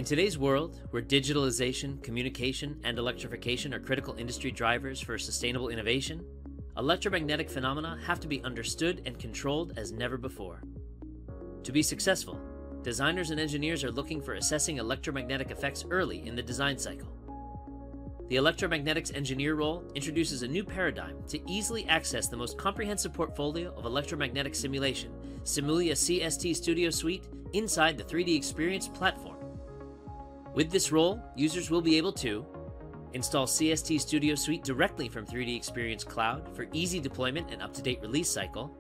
today's world, where digitalization, communication, and electrification are critical industry drivers for sustainable innovation, electromagnetic phenomena have to be understood and controlled as never before. To be successful, designers and engineers are looking for assessing electromagnetic effects early in the design cycle. The electromagnetics engineer role introduces a new paradigm to easily access the most comprehensive portfolio of electromagnetic simulation, Simulia CST Studio Suite, inside the 3DEXPERIENCE platform. With this role, users will be able to install CST Studio Suite directly from 3DEXPERIENCE Cloud for easy deployment and up-to-date release cycle,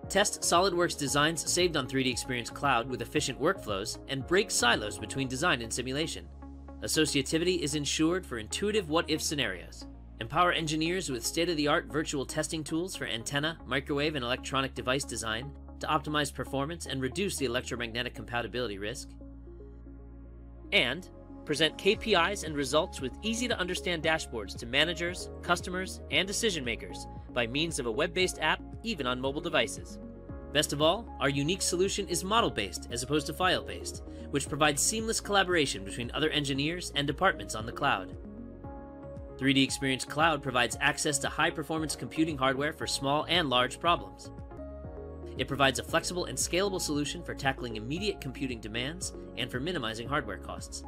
test SOLIDWORKS designs saved on 3DEXPERIENCE Cloud with efficient workflows, and break silos between design and simulation. Associativity is ensured for intuitive what-if scenarios. Empower engineers with state-of-the-art virtual testing tools for antenna, microwave, and electronic device design to optimize performance and reduce the electromagnetic compatibility risk. And present KPIs and results with easy-to-understand dashboards to managers, customers, and decision-makers by means of a web-based app, even on mobile devices. Best of all, our unique solution is model-based as opposed to file-based, which provides seamless collaboration between other engineers and departments on the cloud. 3DEXPERIENCE Cloud provides access to high-performance computing hardware for small and large problems. It provides a flexible and scalable solution for tackling immediate computing demands and for minimizing hardware costs.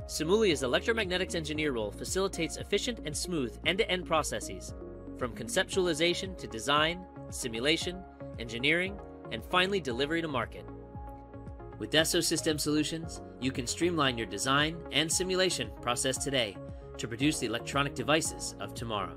Simulia's electromagnetics engineer role facilitates efficient and smooth end-to-end processes, from conceptualization to design, simulation, engineering, and finally delivery to market. With Dassault System Solutions, you can streamline your design and simulation process today to produce the electronic devices of tomorrow.